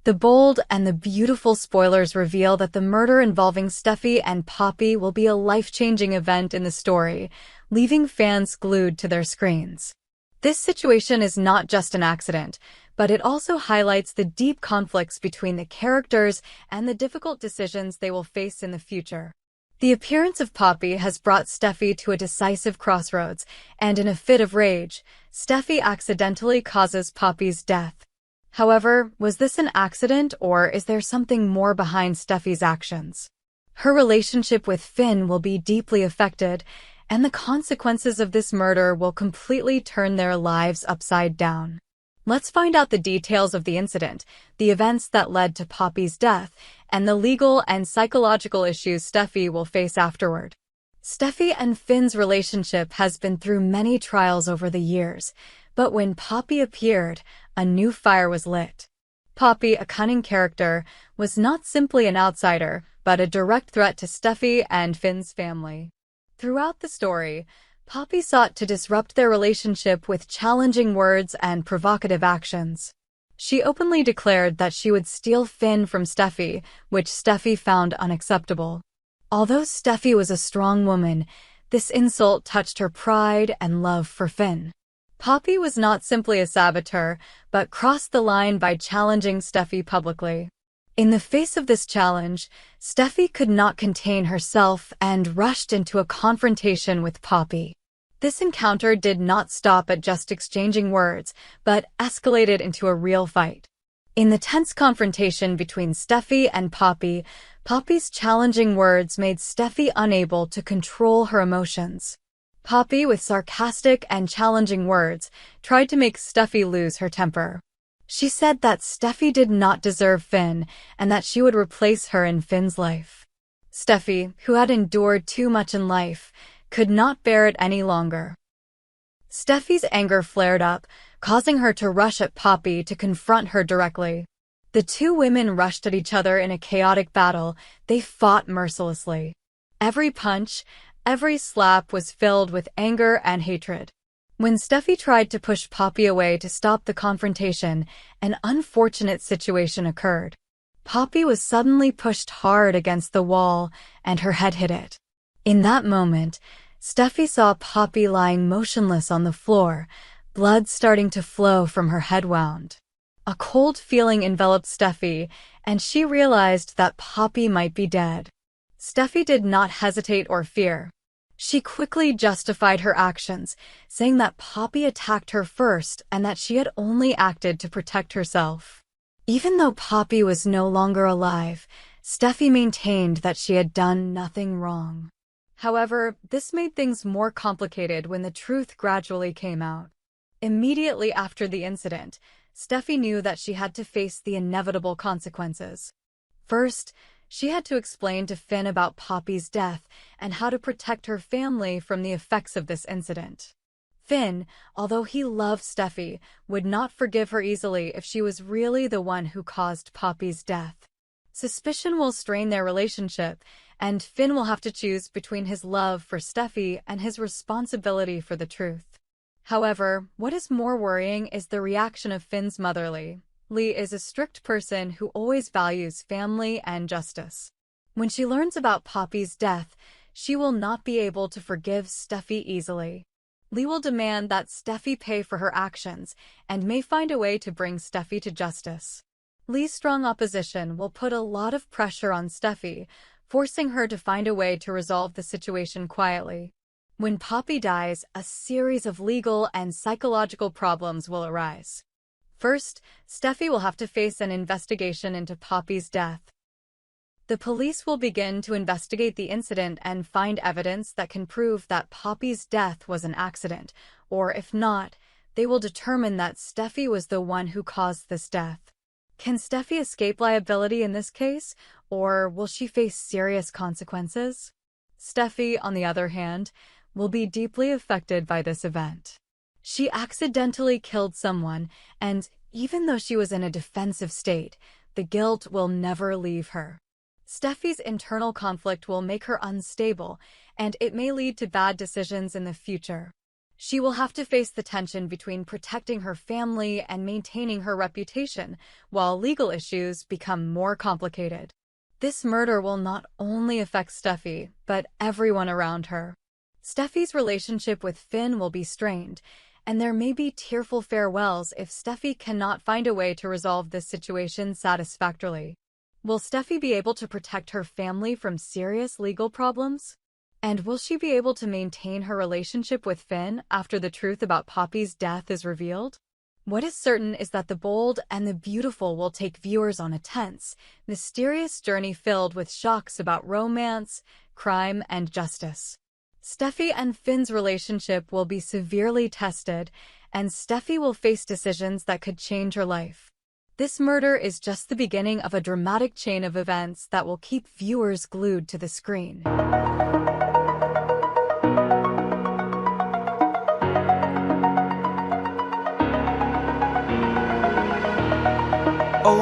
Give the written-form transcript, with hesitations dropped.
The bold and the beautiful spoilers reveal that the murder involving Steffy and Poppy will be a life-changing event in the story, leaving fans glued to their screens. This situation is not just an accident, but it also highlights the deep conflicts between the characters and the difficult decisions they will face in the future. The appearance of Poppy has brought Steffy to a decisive crossroads, and in a fit of rage, Steffy accidentally causes Poppy's death. However, was this an accident, or is there something more behind Steffy's actions? Her relationship with Finn will be deeply affected, and the consequences of this murder will completely turn their lives upside down. Let's find out the details of the incident, the events that led to Poppy's death, and the legal and psychological issues Steffy will face afterward. Steffy and Finn's relationship has been through many trials over the years, but when Poppy appeared, a new fire was lit. Poppy, a cunning character, was not simply an outsider, but a direct threat to Steffy and Finn's family. Throughout the story, Poppy sought to disrupt their relationship with challenging words and provocative actions. She openly declared that she would steal Finn from Steffy, which Steffy found unacceptable. Although Steffy was a strong woman, this insult touched her pride and love for Finn. Poppy was not simply a saboteur, but crossed the line by challenging Steffy publicly. In the face of this challenge, Steffy could not contain herself and rushed into a confrontation with Poppy. This encounter did not stop at just exchanging words, but escalated into a real fight. In the tense confrontation between Steffy and Poppy, Poppy's challenging words made Steffy unable to control her emotions. Poppy, with sarcastic and challenging words, tried to make Steffy lose her temper. She said that Steffy did not deserve Finn and that she would replace her in Finn's life. Steffy, who had endured too much in life, could not bear it any longer. Steffy's anger flared up, causing her to rush at Poppy to confront her directly. The two women rushed at each other in a chaotic battle. They fought mercilessly. Every punch, every slap was filled with anger and hatred. When Steffy tried to push Poppy away to stop the confrontation, an unfortunate situation occurred. Poppy was suddenly pushed hard against the wall, and her head hit it. In that moment, Steffy saw Poppy lying motionless on the floor, blood starting to flow from her head wound. A cold feeling enveloped Steffy, and she realized that Poppy might be dead. Steffy did not hesitate or fear. She quickly justified her actions, saying that Poppy attacked her first and that she had only acted to protect herself. Even though Poppy was no longer alive, Steffy maintained that she had done nothing wrong. However, this made things more complicated when the truth gradually came out. Immediately after the incident, Steffy knew that she had to face the inevitable consequences. First, she had to explain to Finn about Poppy's death and how to protect her family from the effects of this incident. Finn, although he loved Steffy, would not forgive her easily if she was really the one who caused Poppy's death. Suspicion will strain their relationship, and Finn will have to choose between his love for Steffy and his responsibility for the truth. However, what is more worrying is the reaction of Finn's mother, Lee. Lee is a strict person who always values family and justice. When she learns about Poppy's death, she will not be able to forgive Steffy easily. Lee will demand that Steffy pay for her actions and may find a way to bring Steffy to justice. Lee's strong opposition will put a lot of pressure on Steffy, forcing her to find a way to resolve the situation quietly. When Poppy dies, a series of legal and psychological problems will arise. First, Steffy will have to face an investigation into Poppy's death. The police will begin to investigate the incident and find evidence that can prove that Poppy's death was an accident, or if not, they will determine that Steffy was the one who caused this death. Can Steffy escape liability in this case, or will she face serious consequences? Steffy, on the other hand, will be deeply affected by this event. She accidentally killed someone, and even though she was in a defensive state, the guilt will never leave her. Steffy's internal conflict will make her unstable, and it may lead to bad decisions in the future. She will have to face the tension between protecting her family and maintaining her reputation, while legal issues become more complicated. This murder will not only affect Steffy, but everyone around her. Steffy's relationship with Finn will be strained, and there may be tearful farewells if Steffy cannot find a way to resolve this situation satisfactorily. Will Steffy be able to protect her family from serious legal problems? And will she be able to maintain her relationship with Finn after the truth about Poppy's death is revealed? What is certain is that The Bold and the Beautiful will take viewers on a tense, mysterious journey filled with shocks about romance, crime, and justice. Steffy and Finn's relationship will be severely tested, and Steffy will face decisions that could change her life. This murder is just the beginning of a dramatic chain of events that will keep viewers glued to the screen. Oh.